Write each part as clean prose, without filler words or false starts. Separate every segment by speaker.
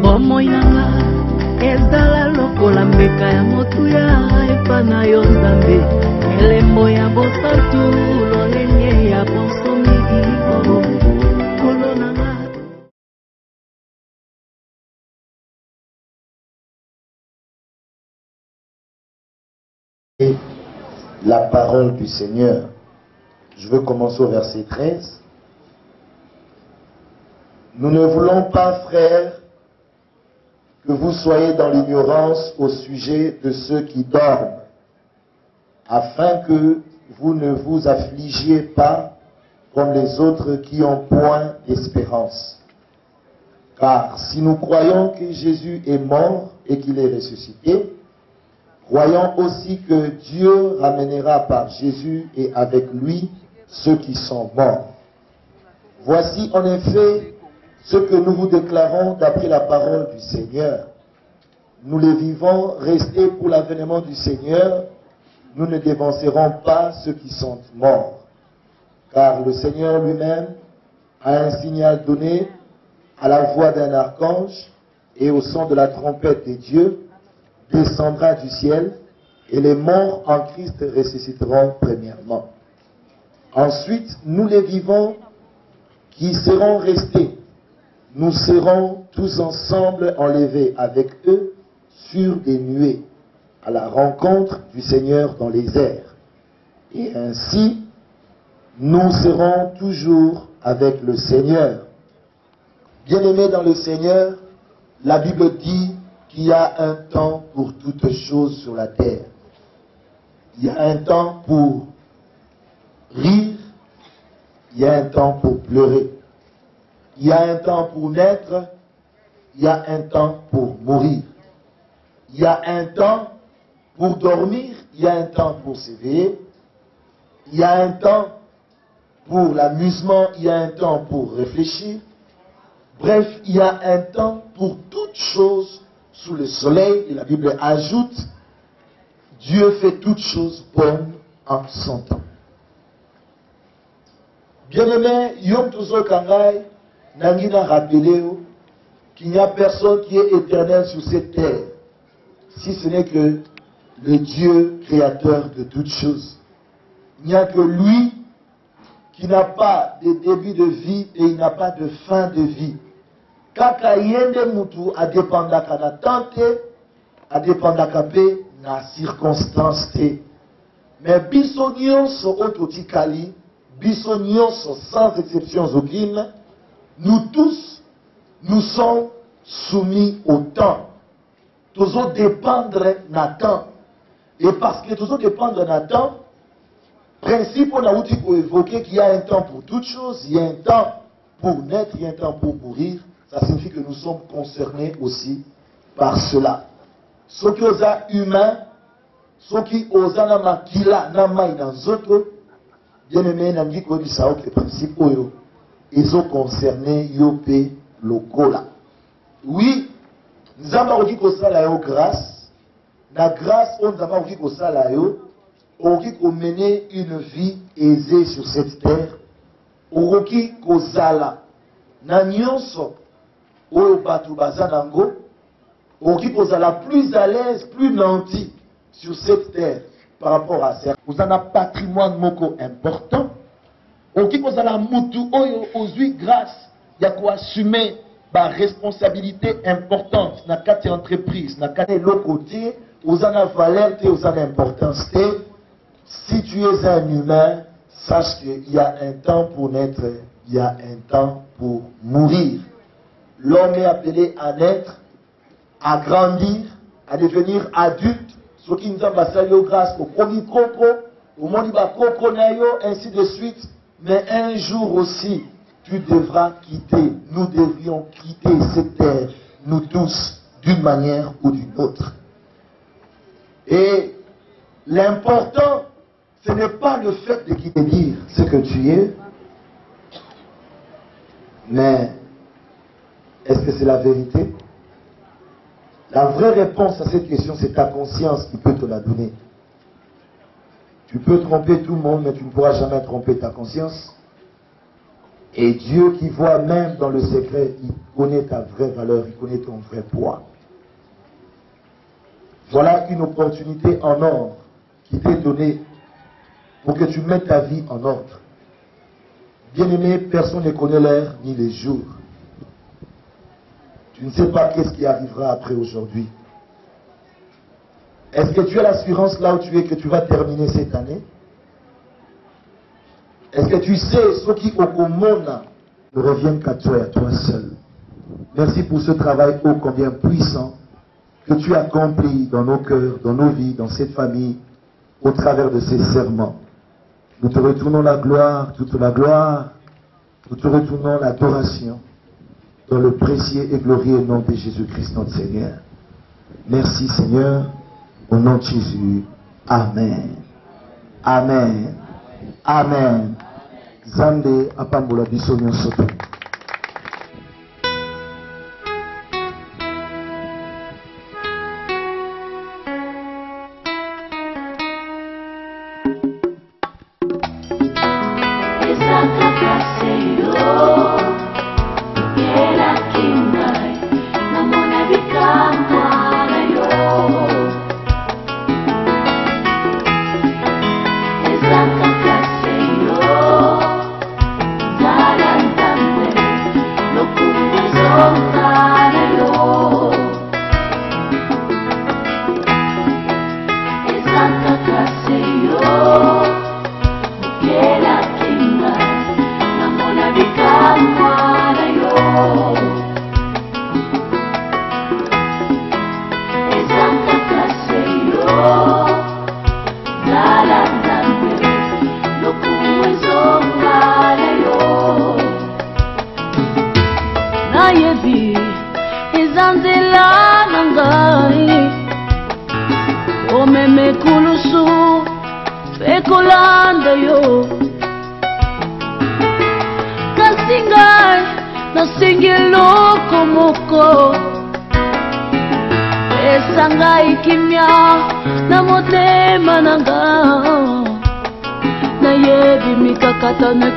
Speaker 1: Momoyanga ezala lokola mbeka ya motuya epana yo Nzambe elembo ya bosantu lolenge ya bonsomi kolonanga.
Speaker 2: La parole du Seigneur. Je veux commencer au verset 13. Nous ne voulons pas, frères, que vous soyez dans l'ignorance au sujet de ceux qui dorment, afin que vous ne vous affligiez pas comme les autres qui ont point d'espérance. Car si nous croyons que Jésus est mort et qu'il est ressuscité, croyons aussi que Dieu ramènera par Jésus et avec lui ceux qui sont morts. Voici en effet ce que nous vous déclarons d'après la parole du Seigneur. Nous les vivants, restés pour l'avènement du Seigneur, nous ne dévancerons pas ceux qui sont morts. Car le Seigneur lui-même a un signal donné à la voix d'un archange et au son de la trompette de Dieu, descendra du ciel et les morts en Christ ressusciteront premièrement. Ensuite, nous les vivants qui serons restés, nous serons tous ensemble enlevés avec eux sur des nuées à la rencontre du Seigneur dans les airs. Et ainsi, nous serons toujours avec le Seigneur. Bien-aimés dans le Seigneur, la Bible dit qu'il y a un temps pour toutes choses sur la terre. Il y a un temps pour rire, il y a un temps pour pleurer. Il y a un temps pour naître, il y a un temps pour mourir. Il y a un temps pour dormir, il y a un temps pour s'éveiller. Il y a un temps pour l'amusement, il y a un temps pour réfléchir. Bref, il y a un temps pour toutes choses sous le soleil. Et la Bible ajoute, Dieu fait toutes choses bonnes en son temps. Bien-aimé, Yom Touzol Kangai, Nangina rappelez-vous qu'il n'y a personne qui est éternel sur cette terre, si ce n'est que le Dieu créateur de toutes choses. Il n'y a que lui qui n'a pas de début de vie et il n'a pas de fin de vie. Kaka yende mutu a dépendaka na tante, a dépendaka pe na circonstance te. Mais biso nyonso ototikali, biso nyonso sans exception aucune, nous tous, nous sommes soumis au temps. Toujours dépendre na temps. Et parce que toujours dépendre na temps, principe on a outil pour évoquer qu'il y a un temps pour toutes choses, il y a un temps pour naître, il y a un temps pour mourir. Ça signifie que nous sommes concernés aussi par cela. Ceux qui osent humains, ceux qui osent na makila na mai na zoto, bien aimé na dit que ça autre principe oyo. Ils ont concerné Yopé Lokola. Oui, nous avons dit que ça là grâce. La grâce, on nous avons dit que ça là on dit qu'on menait une vie aisée sur cette terre. On dit que ça là, na nyonso oyo batu bazanango, on dit que ça là plus à l'aise, plus nanti sur cette terre par rapport à ça. Vous avez un patrimoine moko important. On dit que vous avez mutu oyo ozui grâce, il y a quoi assumer la responsabilité importante dans quatre entreprises, dans quatre côté, vous avez valeur, vous avez importance. Si tu es un humain, sache qu'il y a un temps pour naître, il y a un temps pour mourir. L'homme est appelé à naître, à grandir, à devenir adulte. Ce qui nous a passé grâce au premier coco, au monde coco nayo, ainsi de suite. Mais un jour aussi, tu devras quitter, nous devrions quitter cette terre, nous tous, d'une manière ou d'une autre. Et l'important, ce n'est pas le fait de quitter, dire ce que tu es, mais est-ce que c'est la vérité? La vraie réponse à cette question, c'est ta conscience qui peut te la donner. Tu peux tromper tout le monde, mais tu ne pourras jamais tromper ta conscience. Et Dieu qui voit même dans le secret, il connaît ta vraie valeur, il connaît ton vrai poids. Voilà une opportunité en or qui t'est donnée pour que tu mettes ta vie en ordre. Bien-aimé, personne ne connaît l'heure ni les jours. Tu ne sais pas qu'est-ce qui arrivera après aujourd'hui. Est-ce que tu as l'assurance là où tu es que tu vas terminer cette année? Est-ce que tu sais ce qui au commun ne revient qu'à toi et à toi seul? Merci pour ce travail ô combien puissant que tu accomplis dans nos cœurs, dans nos vies, dans cette famille, au travers de ces serments. Nous te retournons la gloire, toute la gloire, nous te retournons l'adoration dans le précieux et glorieux nom de Jésus-Christ notre Seigneur. Merci Seigneur, au nom de Jésus. Amen. Amen. Amen. Zande apambola biso nyonso.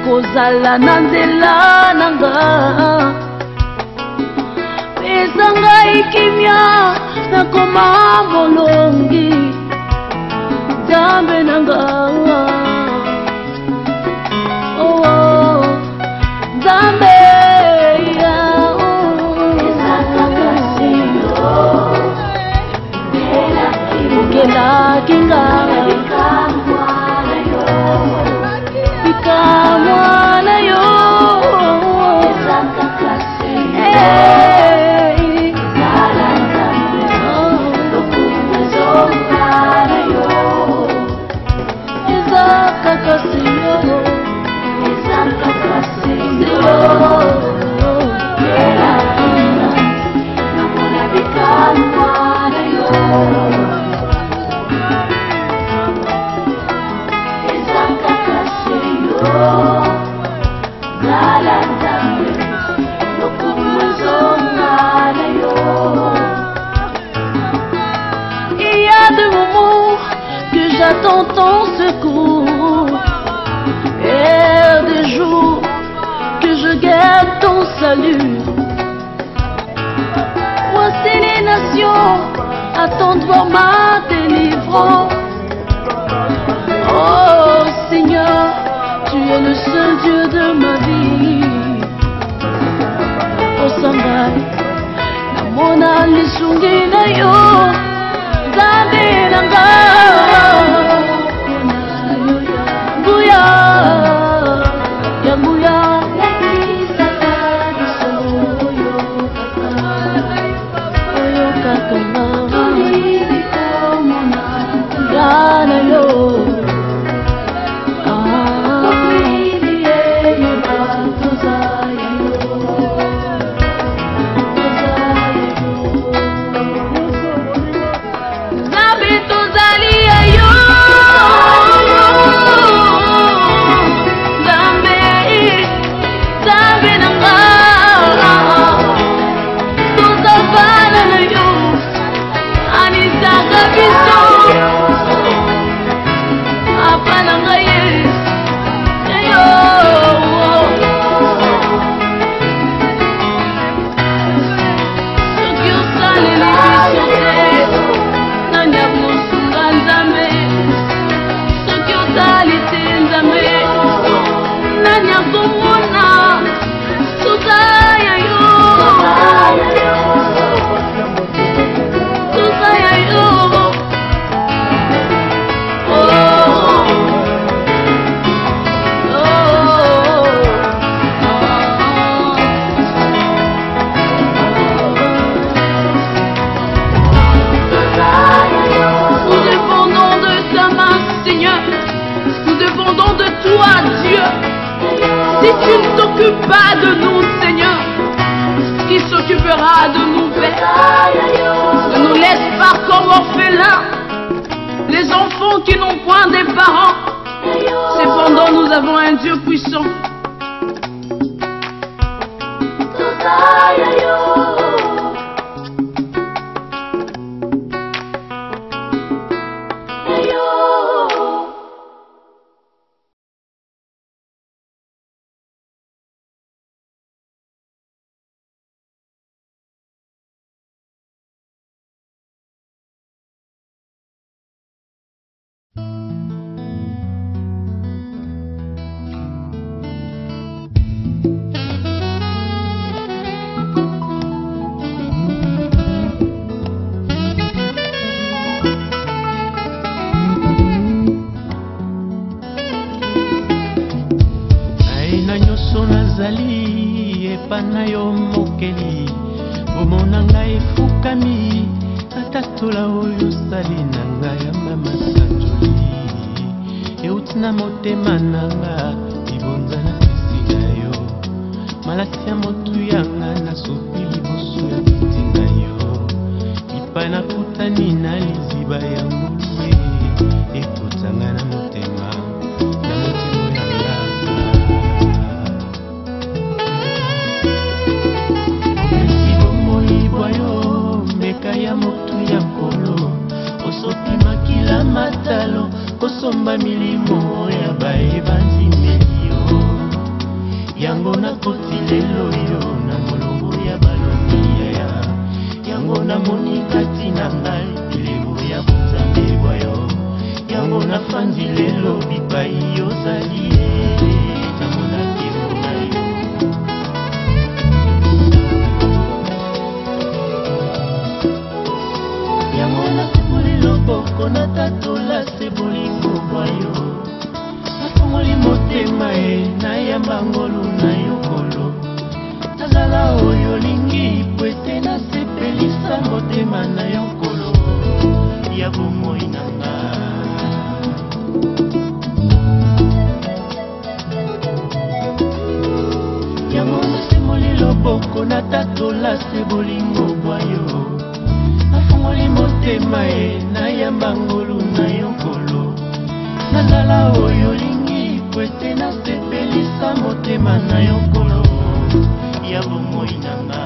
Speaker 1: Kozala nandela nanga pesanga ikimya nakoma molongi jambe nanga oh jambe ya ukela kinga mwana yo j'attends ton secours et des jours que je guette ton salut. Voici les nations attendent voir ma délivrance. Oh Seigneur, tu es le seul Dieu de ma vie. Oh Sangai, namona lisungi na yo. pas de nous perdre. Ne nous laisse pas comme orphelins, les enfants qui n'ont point des parents. Cependant nous avons un Dieu puissant.
Speaker 3: Panayo mokeli omonanga efukami atatola oyo sali nanga ya mama sanjoli eutina motema nanga ibonza na pesi na yo malasi ya motu yanga na sopi liboso ya kiti na yo ipa na kutani na liziba ya ngulue ekotanga na motema na motimo yanga ya motu ya kolo osopima kila matalo kosomba milimo ya baebanzi melio yango na koti lelo yo na molongo ya balongi ya yango na moni kati na ngai bilemo ya bonzambe bwayo yango na fandi lelo bipai yozali namonaki mbona yo boko na tatola se bolingo bwayo nafongoli motema na yamba ngolu na yokolo nazala oyo lingi pwete nasepelisa motema na yokolo ya bomoi nanga yango nasemoli loboko na tatola se bolingo bwayo nafongoli motema na yamba ngolu na yokolo nazala oyo lingi pwete nasepelisa motema na yokolo ya bomoi nanga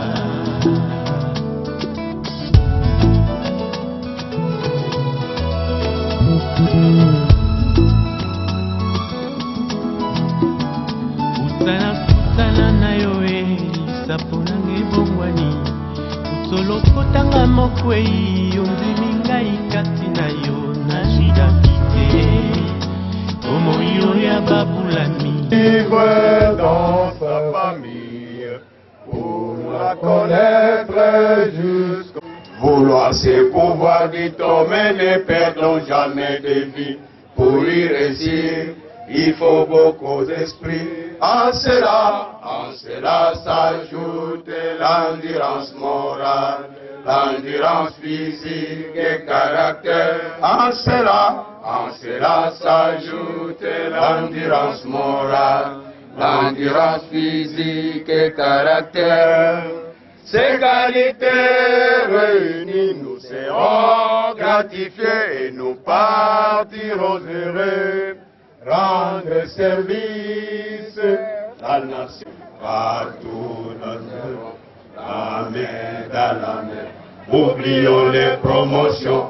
Speaker 3: utana na yo lisapo nanga ebongwani solo kotanga mokwei ondimi ngai kati na yo na jidapite omoyo ya babulami
Speaker 4: vivre dans sa famille pour la connaître jusqu'au vouloir c'est pouvoir dit mais ne perdons jamais de vie pour y réussir il faut beaucoup d'esprit en cela s'ajoute l'endurance morale, l'endurance physique et caractère. En cela s'ajoute l'endurance morale, l'endurance physique et caractère. Ces qualités réunies, nous serons gratifiés et nous partirons heureux. Rendre service à la nation. Partout dans la main dans la main. Oublions les promotions.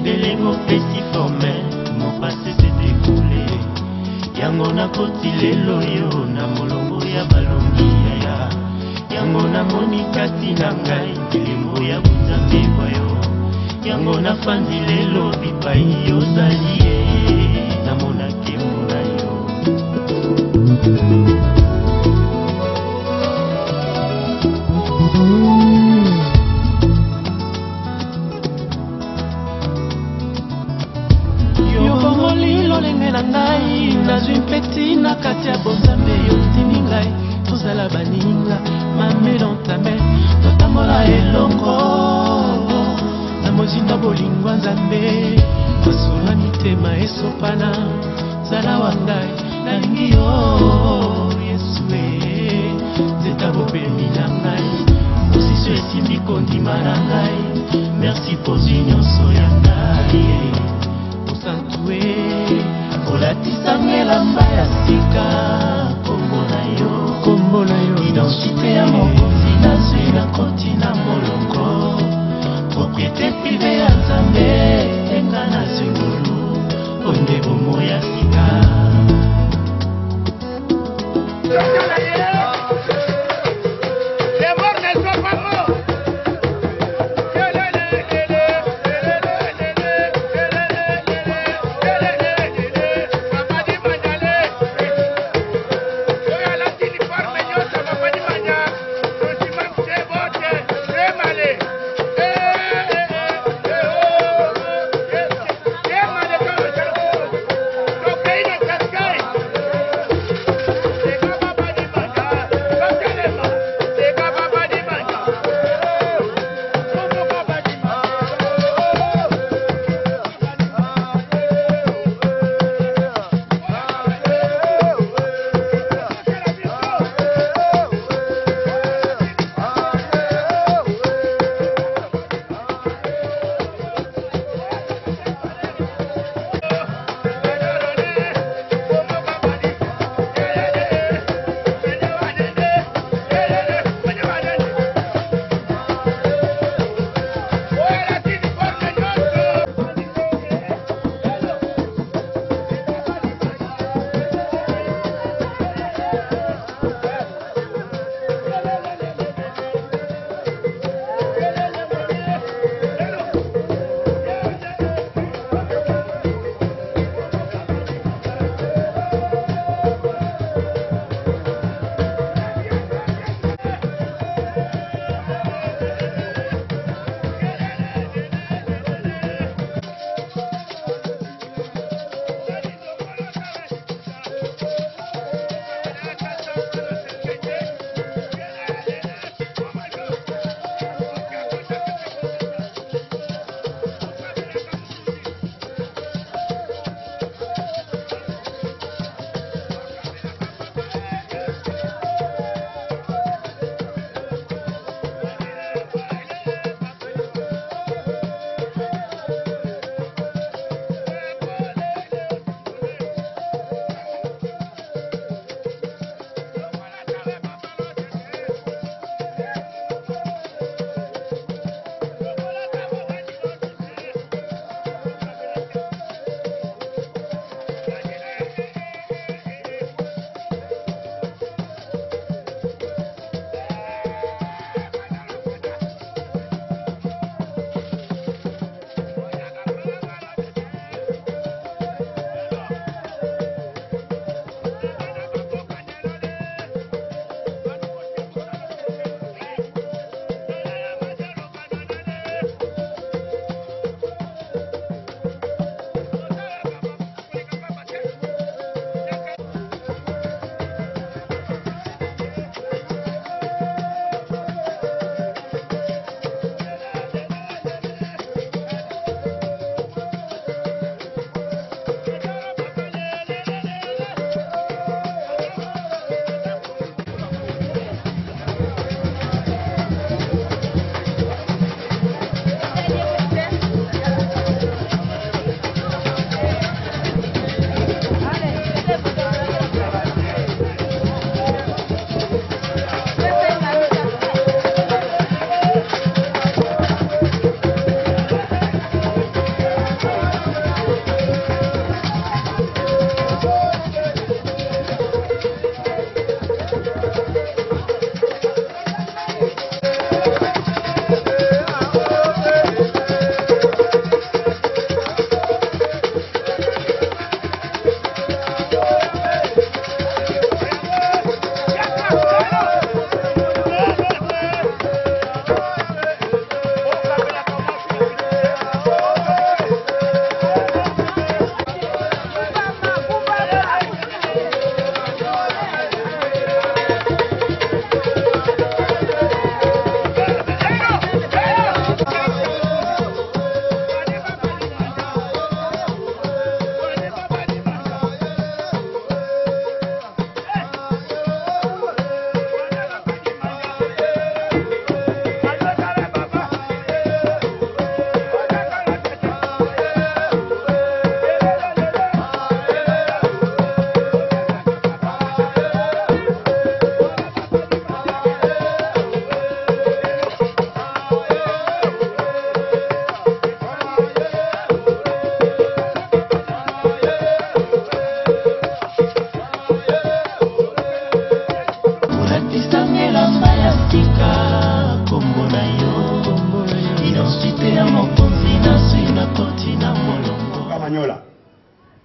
Speaker 3: modèle mon petit formel, mon passé s'est découlé. Yango na koti lelo yo na molongo ya balongi ya yango namoni kati na ngai elembo ya bunzambe bayo yango nafandi lelo bipai ozali ye namona kemo na yo lolenge na ngai nazwi mpeti na kati ya bonzambe yo timi ngai tozala baninga mame dans ta main totambola elongo na mozindo bolingwa nzambe masolo mitema esopana zala wa ngai nalingi yo yesu nzeta bopemi na ngai mosiso esimbi kondima na ngai merci pozwi nyonso ya ngai osantue olatisangela mbaya sika kombo na yo identité ya mokonzi nazwi na koti na molongo propriété privé ya nzambe enga nazwi ngolu onde bomo ya sika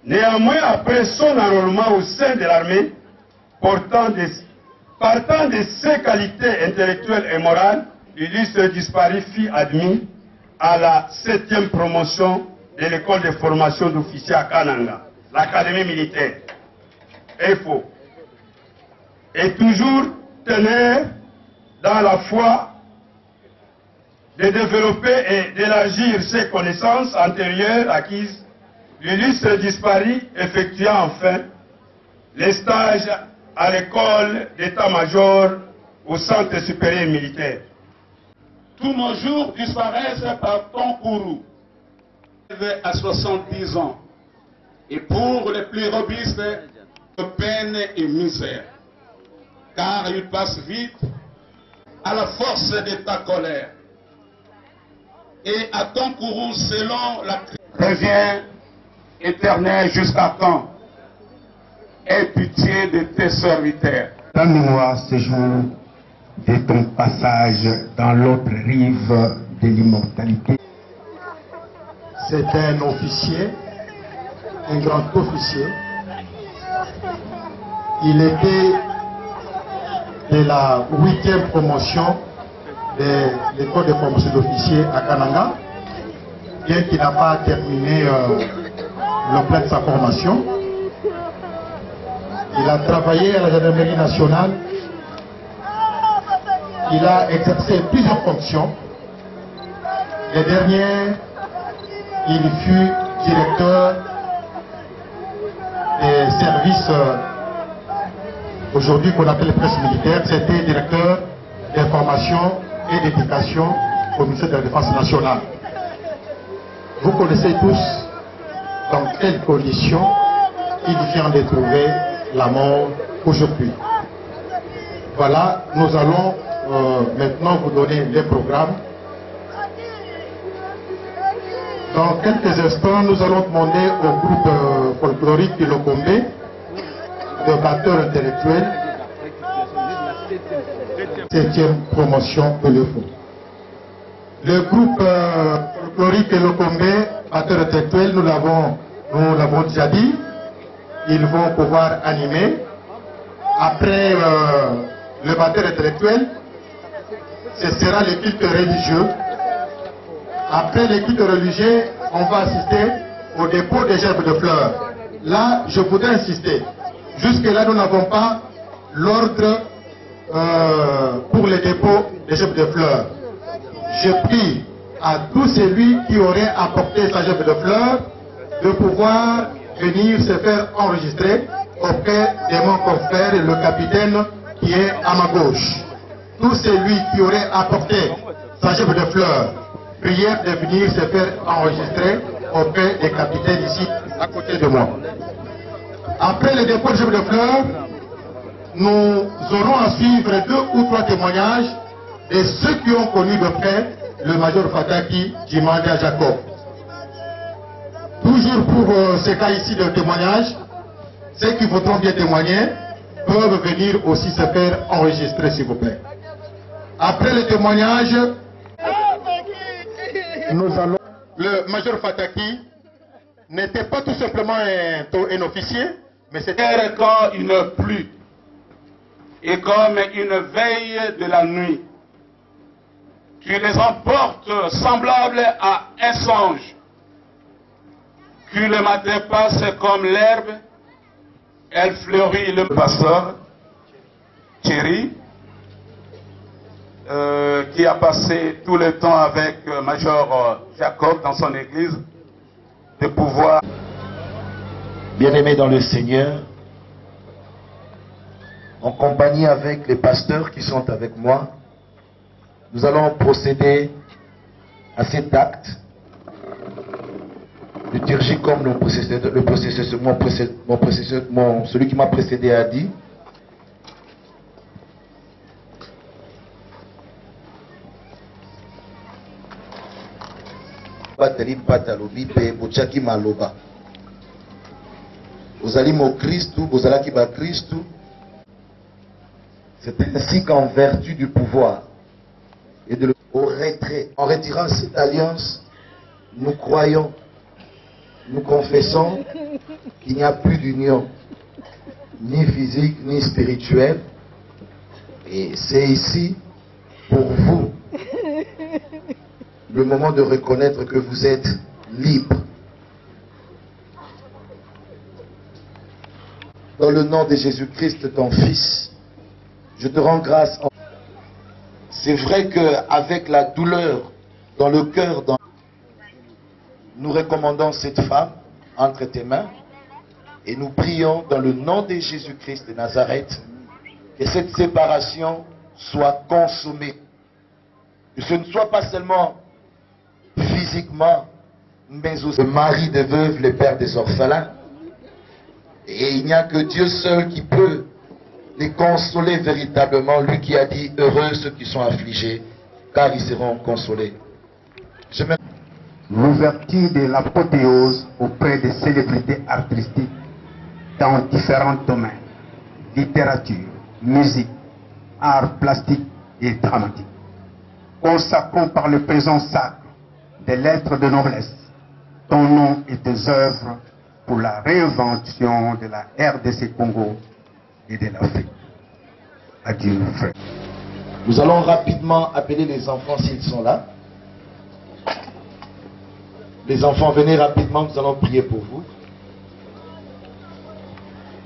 Speaker 4: Néanmoins, après son enrôlement au sein de l'armée, partant de ses qualités intellectuelles et morales, l'illustre disparu fut admis à la 7e promotion de l'école de formation d'officiers à Kananga, l'académie militaire. EFO. Et toujours tenir dans la foi de développer et d'élargir ses connaissances antérieures acquises, l'illustre disparu effectua enfin les stages à l'école d'état-major au centre supérieur militaire.
Speaker 5: Tous nos jours disparaissent par Tonkourou, à 70 ans. Et pour les plus robustes, de peine et misère. Car il passe vite à la force de ta colère. Et à Tonkourou, selon la reviens éternel jusqu'à quand? Aie pitié de tes serviteurs.
Speaker 6: Donne-moi ce jour de ton passage dans l'autre rive de l'immortalité.
Speaker 2: C'est un officier, un grand officier. Il était de la 8e promotion de l'école de formation d'officiers à Kananga, bien qu'il n'a pas terminé le plan de sa formation. Il a travaillé à la gendarmerie nationale. Il a exercé plusieurs fonctions. Les dernières, il fut directeur des services aujourd'hui qu'on appelle presse militaire. C'était directeur d'information et d'éducation au ministère de la Défense nationale. Vous connaissez tous dans quelles conditions il vient de trouver la mort aujourd'hui. Voilà, nous allons maintenant vous donner les programmes. Dans quelques instants, nous allons demander au groupe folklorique de Lokombe, de batteurs intellectuels, 7e promotion de l'EFO. Le groupe folklorique de Lokombe, batteurs intellectuels, nous l'avons déjà dit, ils vont pouvoir animer. Après le batteur intellectuel, ce sera le culte religieux. Après le culte religieux, on va assister au dépôt des gerbes de fleurs. Là, je voudrais insister. Jusque-là, nous n'avons pas l'ordre pour le dépôt des gerbes de fleurs. Je prie à tout celui qui aurait apporté sa gerbe de fleurs de pouvoir venir se faire enregistrer auprès de mon confrère, le capitaine qui est à ma gauche. Tout celui qui aurait apporté sa gerbe de fleurs, prière de venir se faire enregistrer auprès des capitaines ici à côté de moi. Après le dépôt de gerbe de fleurs, nous aurons à suivre 2 ou 3 témoignages de ceux qui ont connu de près le major Fataki Jimanda Jacob. Toujours pour ce cas ici de témoignage, ceux qui voudront bien témoigner peuvent venir aussi se faire enregistrer, s'il vous plaît. Après le témoignage, nous allons... Le major Fataki n'était pas tout simplement un officier, mais c'était
Speaker 5: Quand une pluie et comme une veille de la nuit, tu les emportes semblables à un songe. Que le matin passe comme l'herbe, elle fleurit. Le pasteur Thierry, qui a passé tout le temps avec Major Jacob dans son église, de pouvoir...
Speaker 7: Bien-aimés dans le Seigneur, en compagnie avec les pasteurs qui sont avec moi, nous allons procéder à cet acte liturgique comme celui qui m'a précédé a dit. C'est ainsi qu'en vertu du pouvoir et au retrait, en retirant cette alliance, nous croyons nous confessons qu'il n'y a plus d'union, ni physique, ni spirituelle. Et c'est ici, pour vous, le moment de reconnaître que vous êtes libre. Dans le nom de Jésus-Christ, ton Fils, je te rends grâce. C'est vrai qu'avec la douleur dans le cœur, nous recommandons cette femme entre tes mains et nous prions dans le nom de Jésus-Christ de Nazareth que cette séparation soit consommée. Que ce ne soit pas seulement physiquement, mais aussi le mari des veuves, le père des orphelins. Et il n'y a que Dieu seul qui peut les consoler véritablement. Lui qui a dit heureux ceux qui sont affligés, car ils seront consolés.
Speaker 6: L'ouverture de l'apothéose auprès des célébrités artistiques dans différents domaines, littérature, musique, art plastique et dramatique. Consacrons par le présent sacre des lettres de noblesse ton nom et tes œuvres pour la réinvention de la RDC Congo et de l'Afrique. Adieu, frère.
Speaker 7: Nous allons rapidement appeler les enfants s'ils sont là. Les enfants, venez rapidement, nous allons prier pour vous.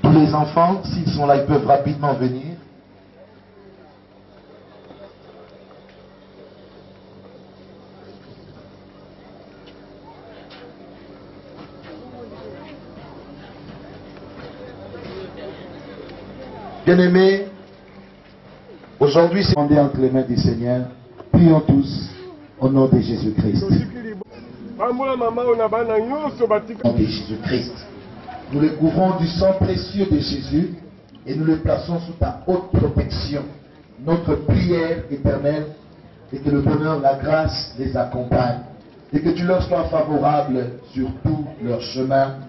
Speaker 7: Tous les enfants, s'ils sont là, ils peuvent rapidement venir. Bien-aimés, aujourd'hui, c'est demandé entre les mains du Seigneur. Prions tous au nom de Jésus-Christ. Au nom de Jésus-Christ. Nous les couvrons du sang précieux de Jésus et nous les plaçons sous ta haute protection. Notre prière éternelle est que le bonheur, la grâce les accompagne et que tu leur sois favorable sur tout leur chemin.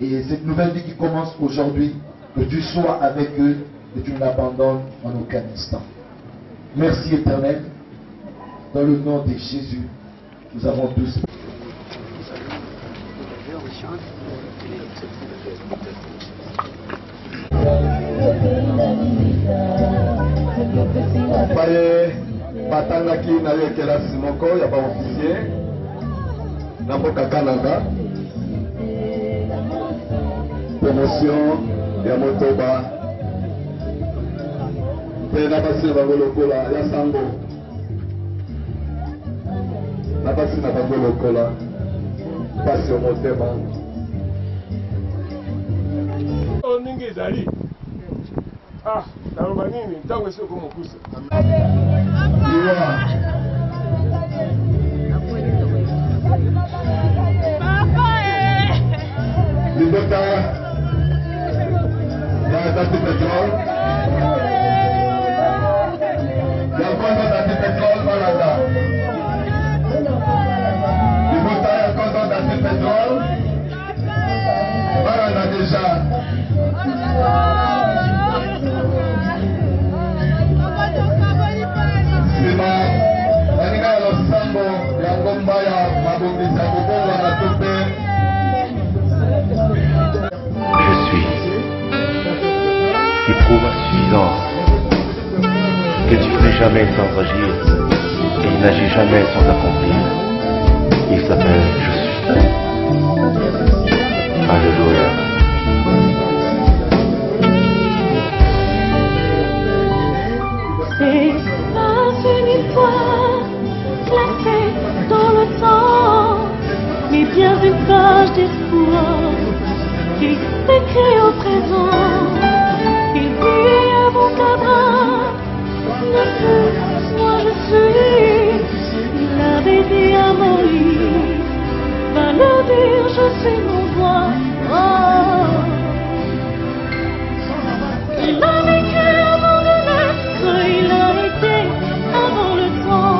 Speaker 7: Et cette nouvelle vie qui commence aujourd'hui, que tu sois avec eux et tu ne l'abandonnes en aucun instant. Merci éternel. Dans le nom de Jésus, nous avons tous.
Speaker 2: Batangaki na ye kelasi moko ya ba officier na mboka Canada. Promotion ya motoba pe na basi na bango lokola ya sango na basi na bango lokola basi omotema
Speaker 8: oningi ezali naloba nini ntango esi okomokusa
Speaker 2: libota ya tati petrol ya kwanza tati petrol balanda libota ya kwanza tati petrol balanda deja sima baninga ya losambo ya ngomba ya mabongisi ya kobonga na tope.
Speaker 9: Je suis qui prouve à suffisance que tu fais jamais sans agir et il n'agit jamais sans accomplir. Il s'appelle Je suis. Alléluia.
Speaker 1: C'est pas une histoire classée dans le temps, mais bien une page d'espoir qui s'écrit au présent. Il dit à mon camarade, ne plus, moi je suis. Il avait dit à Moïse, va le dire, je suis mon roi. Oh. Il a vécu avant de naître, il a été avant le temps.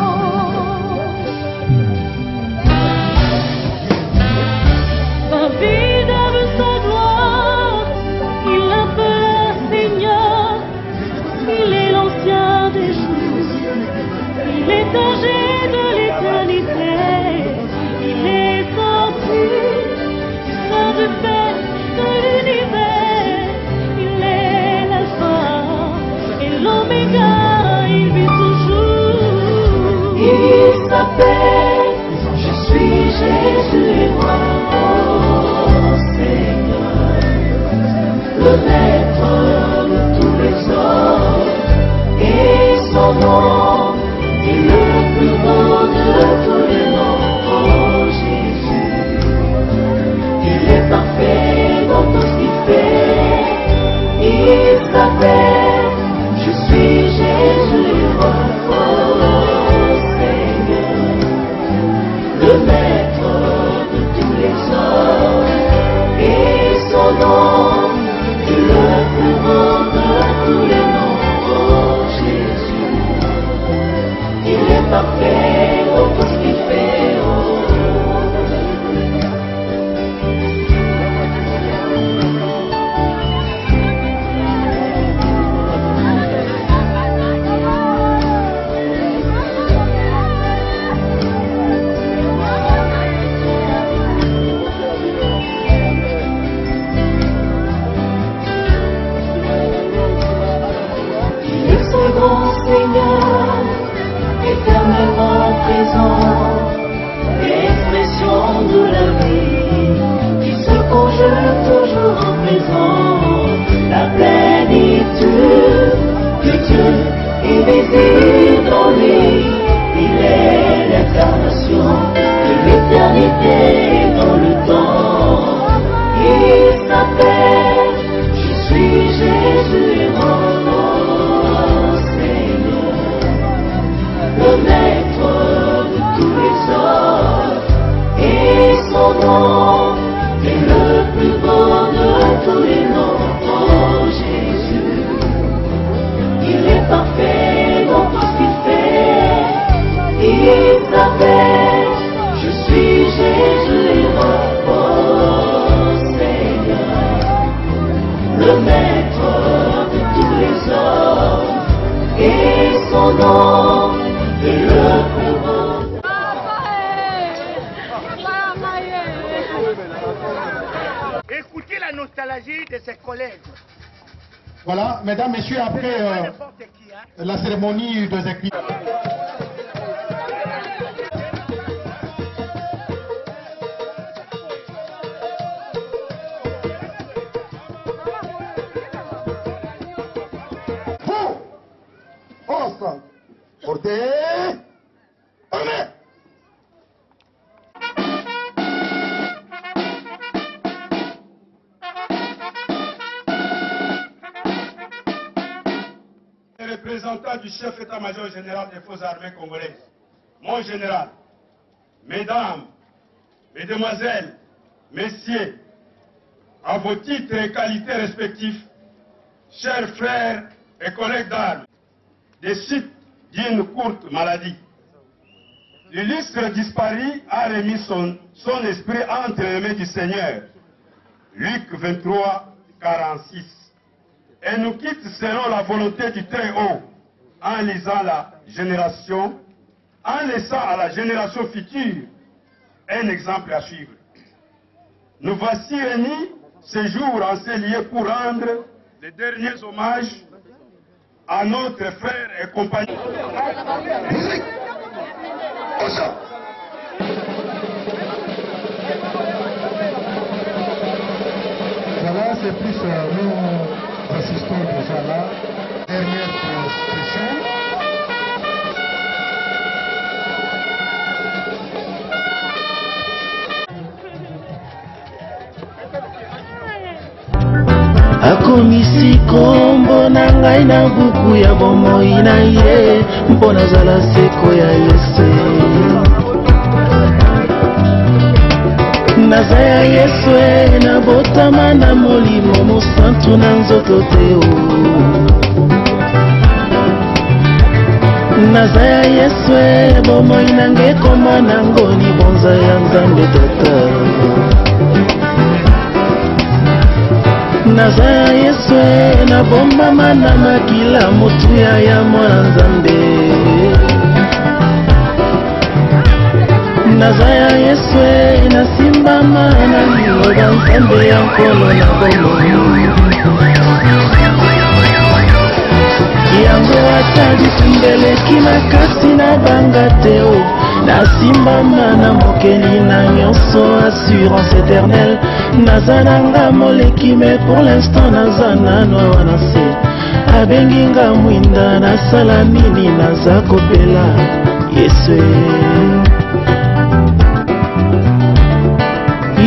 Speaker 1: David a vu sa gloire, il l'appela Seigneur. Il est l'ancien des jours, il est âgé de l'éternité. Il est sorti plus beau de tous les noms, oh Jésus. Il est parfait dans tout ce qu'il fait. Il s'appelle, je suis Jésus, oh Seigneur, le maître de tous les hommes. Et son nom est le plus beau de tous les noms, oh Jésus. Il est parfait dans tout ce qu'il fait, oh. Seigneur, éternellement présent, expression de la vie, qui se conjure toujours en présent, la plénitude de Dieu est visible en lui, il est l'incarnation de l'éternité dans le temps, il s'appelle, je suis Jésus, le maître de tous les hommes, et son nom est le plus beau de tous les noms, oh Jésus. Il est parfait dans tout ce qu'il fait, il s'appelle, je suis Jésus, oh Seigneur, le maître de tous les hommes, et son nom est le plus beau.
Speaker 10: Écoutez la nostalgie de ses collègues.
Speaker 11: Voilà, mesdames, messieurs, après la cérémonie de Zekri.
Speaker 4: Représentant du chef état-major général des forces armées congolaises, mon général, mesdames, mesdemoiselles, messieurs, à vos titres et qualités respectifs, chers frères et collègues d'armes, des suites d'une courte maladie. L'illustre disparu a remis son esprit entre les mains du Seigneur. Luc 23, 46. Et nous quitte selon la volonté du Très-Haut, en lisant la génération, en laissant à la génération future un exemple à suivre. Nous voici réunis ce jour en ces lieux pour rendre les derniers hommages à notre frère et compagnon.
Speaker 11: Voilà, c'est plus nous assistons déjà là. Dernière session.
Speaker 3: akomisi kombo na ngai na buku ya bomoi na ye mpo nazala seko ya Yesu. Naza ya Yesu nabotama na molimo mosantu na nzoto te o. Naza ya Yesu bomoi na ngai ekoma nango libonza ya Nzambe Tata. Naza ya Yesu nabombama na makila motuya ya mwana Nzambe. Naza ya Yesu nasimbama na liloba Nzambe ya nkolo na bomoi. Yango ata bitumbeleki makasi na banga te o. Nasimbama na mokeli na nyonso assurance éternelle. Naza nanga moleki mais pour l'instant naza nano wana se. Abengi nga mwinda nasala nini naza kopela Yesu Yesu.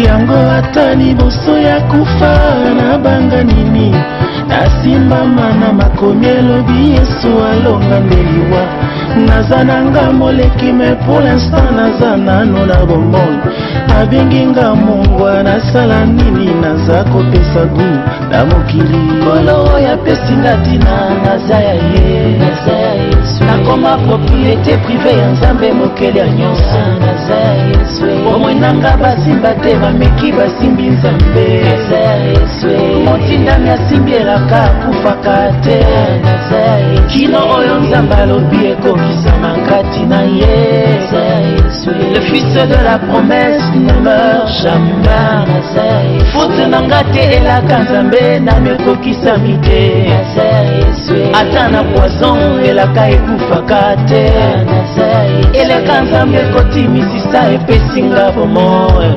Speaker 3: Yango ata liboso ya kufa na banga nini nasimbama na makomi elobi Yesu alonga ndeliwa naza nanga moleki me pour l'instant naza nano na bomoi abengi nga mongwa nasala nini naza kopesa gu na mokili kolo oyo apesi nga ntina naza ya ye nakoma propriété privé ya nzambe mokeli ya nyonso bomoi nanga basimba te bameki basimbi nzambe motindami asimbi elaka akufaka te kino oyo nzambe alobi ekokisama nkati na ye. Le fils de la promesse ne meurt jamais. Faute nanga te elaka nzambe nani ekokisami te ata na poison elaka ekufaka te eleka nzambe ekotimisisa epesinga bomoi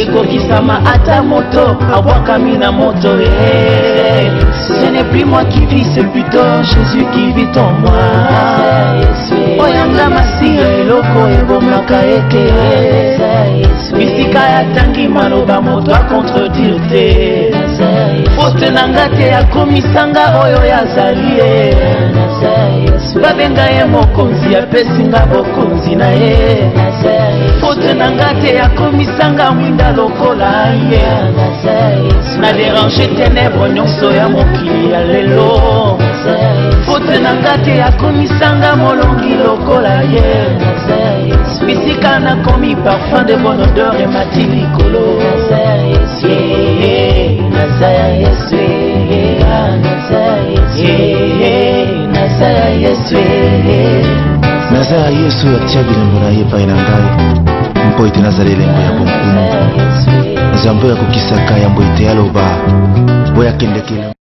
Speaker 3: ekokisama ata moto abwakami na moto. Ce n'est plus moi qui vis, c'est plutôt Jésus qui vit en moi. Oyanga masiya eloko ebomaka ete bisika ya tangi maloba moto akontredire te faute nanga te akomisanga oyo yazali ye babenga ye mokonzi apesinga bokonzi na ye faute nanga te akomisanga mwinda lokola ye na dérange ténèbre nyonso ya mokili ya lelo faute nanga te akomisanga molongi lokola ye bisika nakomi parfum de bonne odeur emati likolo naza ya Yesu naza ya Yesu atia bilembo na ye epai na ngai mpo ete nazala elengo ya bonkumu nzambe oyo akokisaka yambo ete aloba boya kendekele